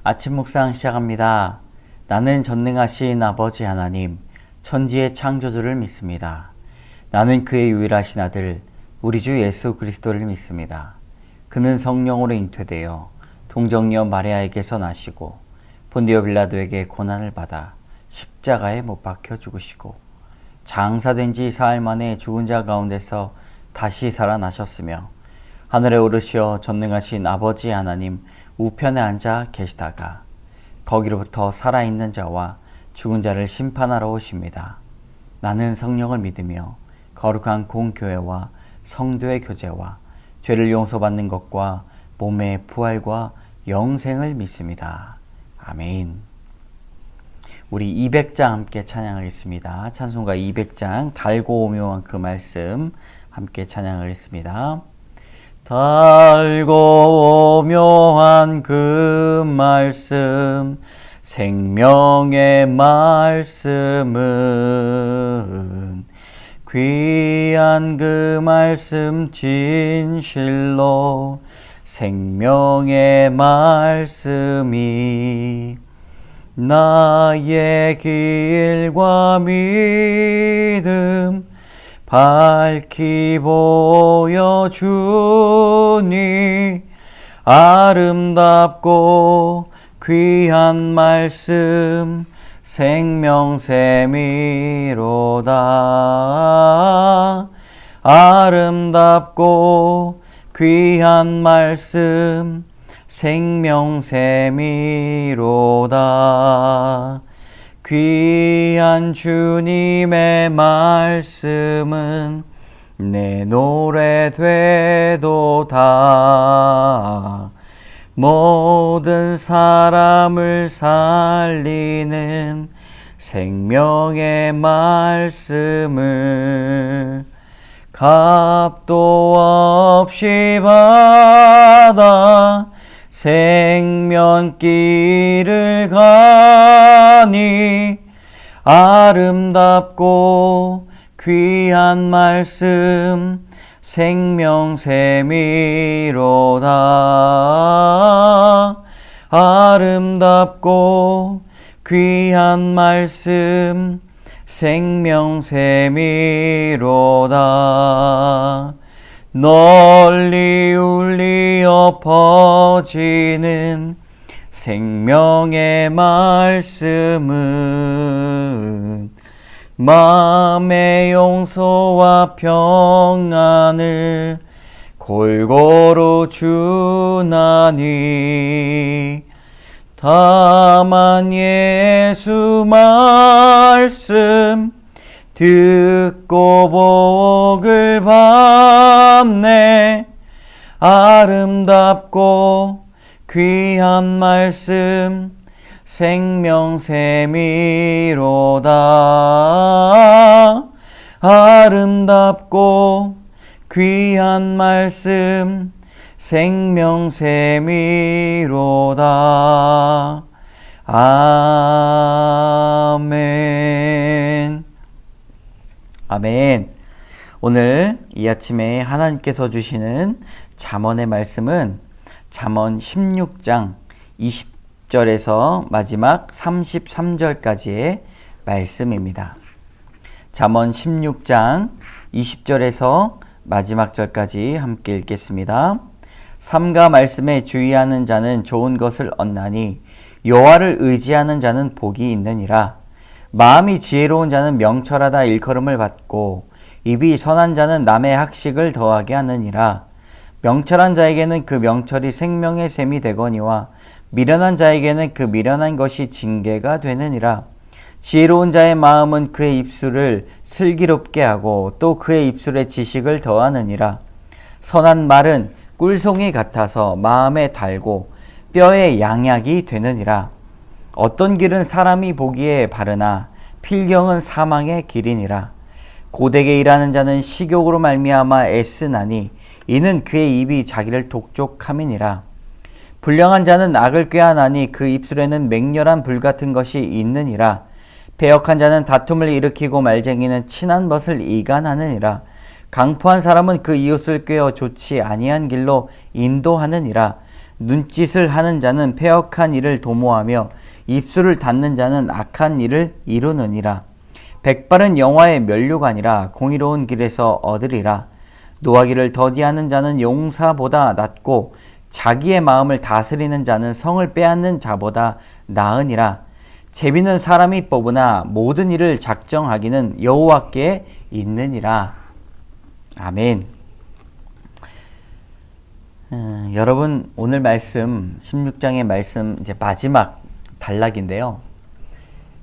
아침 묵상 시작합니다. 나는 전능하신 아버지 하나님, 천지의 창조주를 믿습니다. 나는 그의 유일하신 아들, 우리 주 예수 그리스도를 믿습니다. 그는 성령으로 잉태되어 동정녀 마리아에게서 나시고 본디오 빌라도에게 고난을 받아 십자가에 못 박혀 죽으시고 장사된 지 사흘 만에 죽은 자 가운데서 다시 살아나셨으며 하늘에 오르시어 전능하신 아버지 하나님 우편에 앉아 계시다가 거기로부터 살아있는 자와 죽은 자를 심판하러 오십니다. 나는 성령을 믿으며 거룩한 공교회와 성도의 교제와 죄를 용서받는 것과 몸의 부활과 영생을 믿습니다. 아멘. 우리 200장 함께 찬양하겠습니다. 찬송가 200장 달고 오묘한 그 말씀 함께 찬양하겠습니다. 달고 오묘한 그 말씀, 생명의 말씀은 귀한 그 말씀 진실로 생명의 말씀이 나의 길과 믿음 밝히 보여주니 아름답고 귀한 말씀 생명샘이로다. 아름답고 귀한 말씀 생명샘이로다. 귀한 주님의 말씀은 내 노래 되도다. 모든 사람을 살리는 생명의 말씀을 값도 없이 받아 생명길을 가니 아름답고 귀한 말씀 생명샘이로다. 아름답고 귀한 말씀 생명샘이로다. 널리 울리어 퍼지는 생명의 말씀은 마음의 용서와 평안을 골고루 주나니 다만 예수 말씀 듣고 복을 받네. 아름답고 귀한 말씀 생명샘이로다. 아름답고 귀한 말씀 생명샘이로다. 아멘. 아멘. 오늘 이 아침에 하나님께서 주시는 잠언의 말씀은 잠언 16장 20절에서 마지막 33절까지의 말씀입니다. 잠언 16장 20절에서 마지막 절까지 함께 읽겠습니다. 삼가 말씀에 주의하는 자는 좋은 것을 얻나니 여호와를 의지하는 자는 복이 있느니라. 마음이 지혜로운 자는 명철하다 일컬음을 받고 입이 선한 자는 남의 학식을 더하게 하느니라. 명철한 자에게는 그 명철이 생명의 샘이 되거니와 미련한 자에게는 그 미련한 것이 징계가 되느니라. 지혜로운 자의 마음은 그의 입술을 슬기롭게 하고 또 그의 입술에 지식을 더하느니라. 선한 말은 꿀송이 같아서 마음에 달고 뼈에 양약이 되느니라. 어떤 길은 사람이 보기에 바르나 필경은 사망의 길이니라. 고되게 일하는 자는 식욕으로 말미암아 애쓰나니 이는 그의 입이 자기를 독촉함이니라. 불량한 자는 악을 꾀하나니 그 입술에는 맹렬한 불 같은 것이 있느니라. 배역한 자는 다툼을 일으키고 말쟁이는 친한 것을 이간하느니라. 강포한 사람은 그 이웃을 꾀어 좋지 아니한 길로 인도하느니라. 눈짓을 하는 자는 패역한 일을 도모하며 입술을 닫는 자는 악한 일을 이루느니라. 백발은 영화의 면류관이라 공의로운 길에서 얻으리라. 노하기를 더디하는 자는 용사보다 낫고 자기의 마음을 다스리는 자는 성을 빼앗는 자보다 나으니라. 제비는 사람이 뽑으나 모든 일을 작정하기는 여호와께 있느니라. 아멘. 여러분, 오늘 말씀 16장의 말씀 이제 마지막 단락인데요.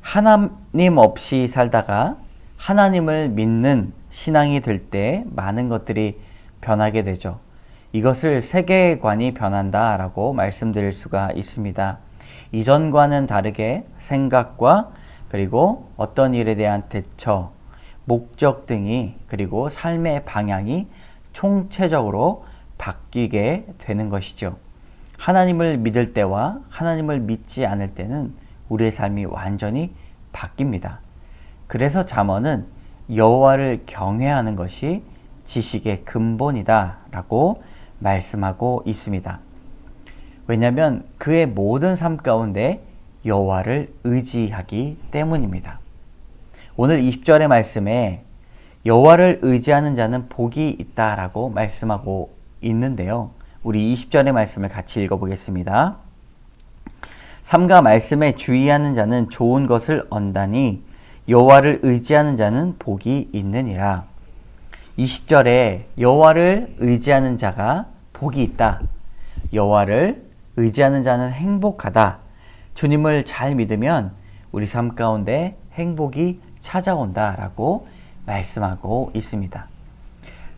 하나님 없이 살다가 하나님을 믿는 신앙이 될 때 많은 것들이 변하게 되죠. 이것을 세계관이 변한다라고 말씀드릴 수가 있습니다. 이전과는 다르게 생각과 그리고 어떤 일에 대한 대처, 목적 등이 그리고 삶의 방향이 총체적으로 바뀌게 되는 것이죠. 하나님을 믿을 때와 하나님을 믿지 않을 때는 우리의 삶이 완전히 바뀝니다. 그래서 잠언은 여호와를 경외하는 것이 지식의 근본이다 라고 말씀하고 있습니다. 왜냐하면 그의 모든 삶 가운데 여호와를 의지하기 때문입니다. 오늘 20절의 말씀에 여호와를 의지하는 자는 복이 있다라고 말씀하고 있는데요. 우리 20절의 말씀을 같이 읽어보겠습니다. 삼가 말씀에 주의하는 자는 좋은 것을 얻다니 여호와를 의지하는 자는 복이 있느니라. 20절에 여호와를 의지하는 자가 복이 있다. 여호와를 의지하는 자는 행복하다. 주님을 잘 믿으면 우리 삶 가운데 행복이 찾아온다라고 말씀하고 있습니다.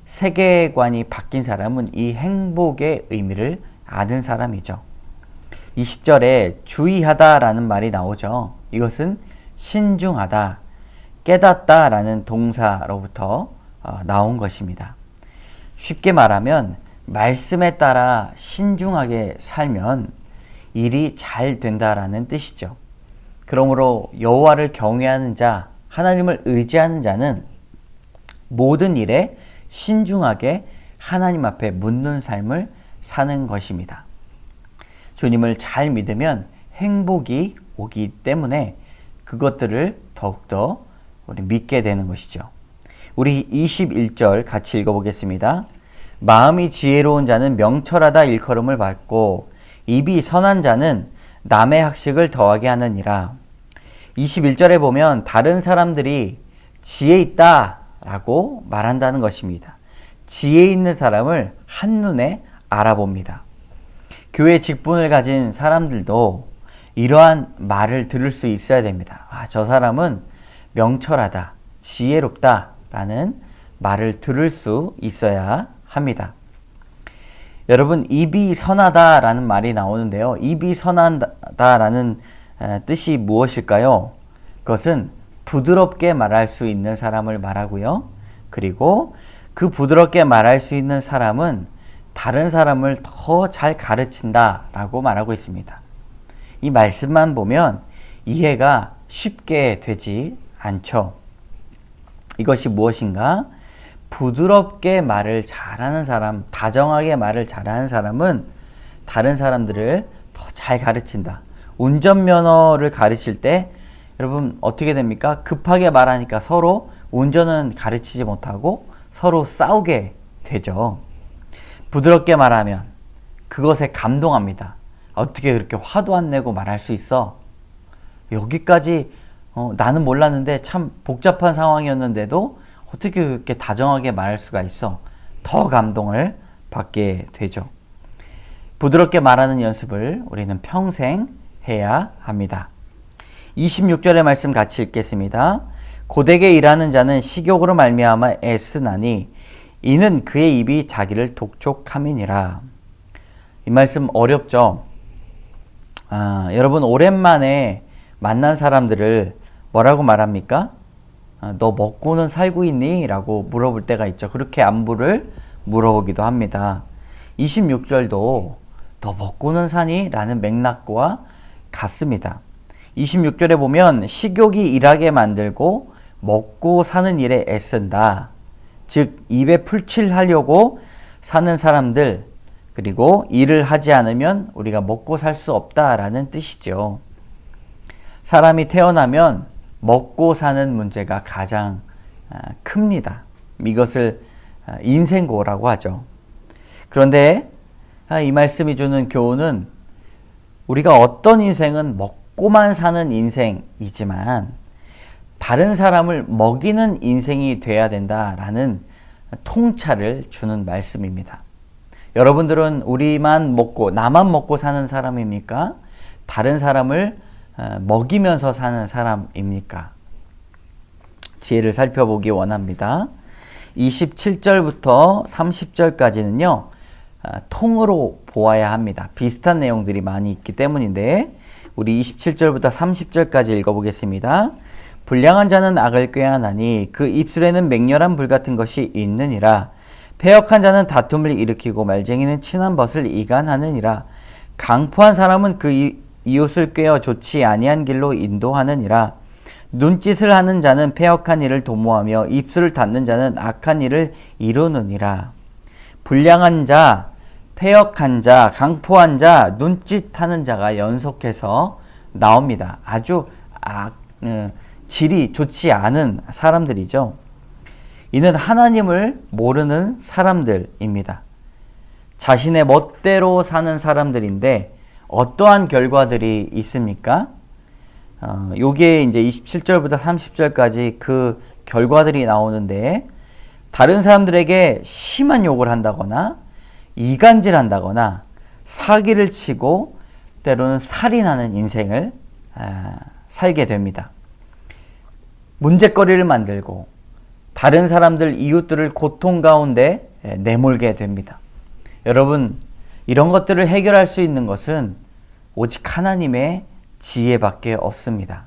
세계관이 바뀐 사람은 이 행복의 의미를 아는 사람이죠. 20절에 주의하다라는 말이 나오죠. 이것은 신중하다, 깨닫다라는 동사로부터 나온 것입니다. 쉽게 말하면 말씀에 따라 신중하게 살면 일이 잘 된다라는 뜻이죠. 그러므로 여호와를 경외하는 자, 하나님을 의지하는 자는 모든 일에 신중하게 하나님 앞에 묻는 삶을 사는 것입니다. 주님을 잘 믿으면 행복이 오기 때문에 그것들을 더욱더 우리 믿게 되는 것이죠. 우리 21절 같이 읽어보겠습니다. 마음이 지혜로운 자는 명철하다 일컬음을 받고 입이 선한 자는 남의 학식을 더하게 하느니라. 21절에 보면 다른 사람들이 지혜 있다 라고 말한다는 것입니다. 지혜 있는 사람을 한눈에 알아봅니다. 교회 직분을 가진 사람들도 이러한 말을 들을 수 있어야 됩니다. 저 사람은 명철하다, 지혜롭다 라는 말을 들을 수 있어야 합니다. 여러분, 입이 선하다 라는 말이 나오는데요. 입이 선하다 라는 뜻이 무엇일까요? 그것은 부드럽게 말할 수 있는 사람을 말하고요. 그리고 그 부드럽게 말할 수 있는 사람은 다른 사람을 더 잘 가르친다 라고 말하고 있습니다. 이 말씀만 보면 이해가 쉽게 되지 않죠. 이것이 무엇인가? 부드럽게 말을 잘하는 사람, 다정하게 말을 잘하는 사람은 다른 사람들을 더 잘 가르친다. 운전면허를 가르칠 때 여러분 어떻게 됩니까? 급하게 말하니까 서로 운전은 가르치지 못하고 서로 싸우게 되죠. 부드럽게 말하면 그것에 감동합니다. 어떻게 그렇게 화도 안 내고 말할 수 있어? 여기까지 나는 몰랐는데 참 복잡한 상황이었는데도 어떻게 그렇게 다정하게 말할 수가 있어? 더 감동을 받게 되죠. 부드럽게 말하는 연습을 우리는 평생 해야 합니다. 26절의 말씀 같이 읽겠습니다. 고되게 일하는 자는 식욕으로 말미암아 애쓰나니 이는 그의 입이 자기를 독촉함이니라. 이 말씀 어렵죠? 여러분 오랜만에 만난 사람들을 뭐라고 말합니까? 너 먹고는 살고 있니? 라고 물어볼 때가 있죠. 그렇게 안부를 물어보기도 합니다. 26절도 너 먹고는 사니? 라는 맥락과 같습니다. 26절에 보면 식욕이 일하게 만들고 먹고 사는 일에 애쓴다. 즉 입에 풀칠하려고 사는 사람들, 그리고 일을 하지 않으면 우리가 먹고 살 수 없다라는 뜻이죠. 사람이 태어나면 먹고 사는 문제가 가장 큽니다. 이것을 인생고라고 하죠. 그런데 이 말씀이 주는 교훈은 우리가 어떤 인생은 먹고만 사는 인생이지만 다른 사람을 먹이는 인생이 돼야 된다라는 통찰을 주는 말씀입니다. 여러분들은 우리만 먹고 나만 먹고 사는 사람입니까? 다른 사람을 먹이면서 사는 사람입니까? 지혜를 살펴보기 원합니다. 27절부터 30절까지는요. 통으로 보아야 합니다. 비슷한 내용들이 많이 있기 때문인데 우리 27절부터 30절까지 읽어보겠습니다. 불량한 자는 악을 꾀하나니 그 입술에는 맹렬한 불 같은 것이 있느니라. 패역한 자는 다툼을 일으키고 말쟁이는 친한 벗을 이간하느니라. 강포한 사람은 그 이웃을 꾀어 좋지 아니한 길로 인도하느니라. 눈짓을 하는 자는 패역한 일을 도모하며 입술을 닫는 자는 악한 일을 이루느니라. 불량한 자, 패역한 자, 강포한 자, 눈짓하는 자가 연속해서 나옵니다. 아주 질이 좋지 않은 사람들이죠. 이는 하나님을 모르는 사람들입니다. 자신의 멋대로 사는 사람들인데 어떠한 결과들이 있습니까? 요게 이제 27절부터 30절까지 그 결과들이 나오는데 다른 사람들에게 심한 욕을 한다거나 이간질한다거나 사기를 치고 때로는 살인하는 인생을 살게 됩니다. 문제거리를 만들고 다른 사람들, 이웃들을 고통 가운데 내몰게 됩니다. 여러분, 이런 것들을 해결할 수 있는 것은 오직 하나님의 지혜밖에 없습니다.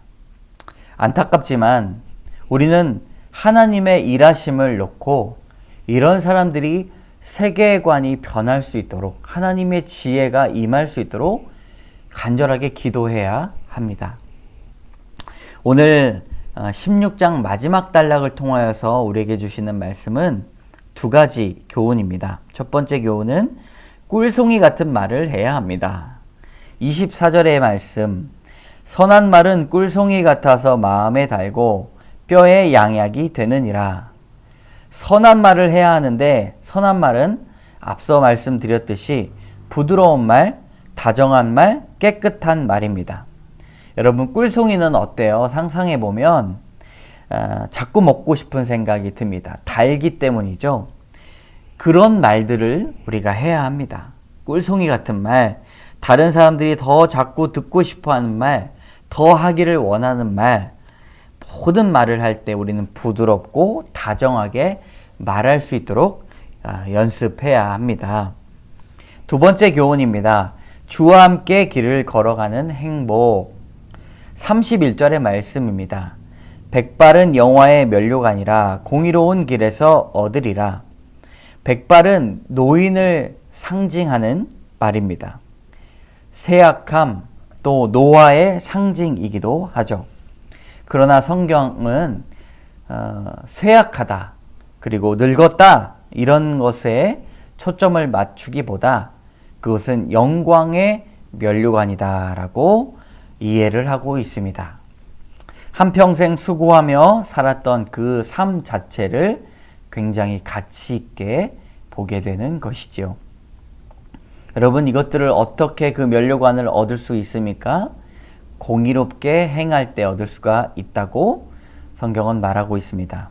안타깝지만 우리는 하나님의 일하심을 놓고 이런 사람들이 세계관이 변할 수 있도록 하나님의 지혜가 임할 수 있도록 간절하게 기도해야 합니다. 오늘 16장 마지막 단락을 통하여서 우리에게 주시는 말씀은 두 가지 교훈입니다. 첫 번째 교훈은 꿀송이 같은 말을 해야 합니다. 24절의 말씀, 선한 말은 꿀송이 같아서 마음에 달고 뼈에 양약이 되느니라. 선한 말을 해야 하는데 선한 말은 앞서 말씀드렸듯이 부드러운 말, 다정한 말, 깨끗한 말입니다. 여러분, 꿀송이는 어때요? 상상해보면 자꾸 먹고 싶은 생각이 듭니다. 달기 때문이죠. 그런 말들을 우리가 해야 합니다. 꿀송이 같은 말, 다른 사람들이 더 자꾸 듣고 싶어하는 말, 더 하기를 원하는 말, 모든 말을 할 때 우리는 부드럽고 다정하게 말할 수 있도록 연습해야 합니다. 두 번째 교훈입니다. 주와 함께 길을 걸어가는 행복. 31절의 말씀입니다. 백발은 여호와의 면류관이라 공의로운 길에서 얻으리라. 백발은 노인을 상징하는 말입니다. 세약함, 또 노화의 상징이기도 하죠. 그러나 성경은 쇠약하다, 그리고 늙었다 이런 것에 초점을 맞추기보다 그것은 영광의 면류관이다 라고 이해를 하고 있습니다. 한평생 수고하며 살았던 그 삶 자체를 굉장히 가치 있게 보게 되는 것이지요. 여러분, 이것들을 어떻게 그 면류관을 얻을 수 있습니까? 공의롭게 행할 때 얻을 수가 있다고 성경은 말하고 있습니다.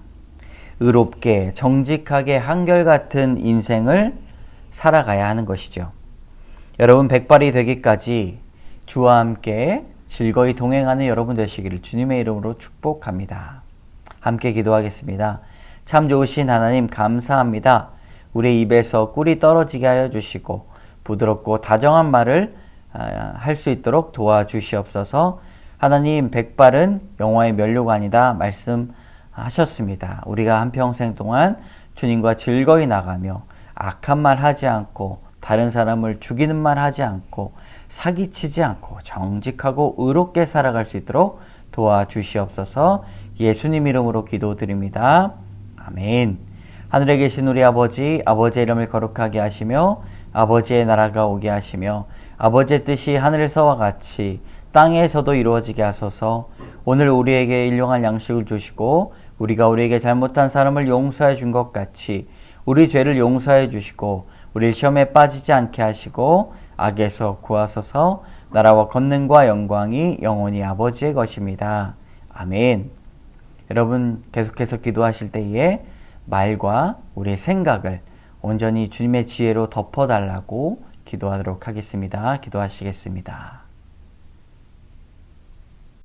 의롭게, 정직하게 한결같은 인생을 살아가야 하는 것이죠. 여러분, 백발이 되기까지 주와 함께 즐거이 동행하는 여러분 되시기를 주님의 이름으로 축복합니다. 함께 기도하겠습니다. 참 좋으신 하나님, 감사합니다. 우리의 입에서 꿀이 떨어지게 하여 주시고 부드럽고 다정한 말을 할 수 있도록 도와주시옵소서. 하나님, 백발은 영화의 면류관이다 말씀하셨습니다. 우리가 한평생 동안 주님과 즐거이 나가며 악한 말 하지 않고 다른 사람을 죽이는 말 하지 않고 사기치지 않고 정직하고 의롭게 살아갈 수 있도록 도와주시옵소서. 예수님 이름으로 기도드립니다. 아멘. 하늘에 계신 우리 아버지, 아버지의 이름을 거룩하게 하시며 아버지의 나라가 오게 하시며 아버지의 뜻이 하늘에서와 같이 땅에서도 이루어지게 하소서. 오늘 우리에게 일용할 양식을 주시고 우리가 우리에게 잘못한 사람을 용서해 준 것 같이 우리 죄를 용서해 주시고 우리를 시험에 빠지지 않게 하시고 악에서 구하소서. 나라와 권능과 영광이 영원히 아버지의 것입니다. 아멘. 여러분 계속해서 기도하실 때에 말과 우리의 생각을 온전히 주님의 지혜로 덮어달라고 기도하도록 하겠습니다. 기도하시겠습니다.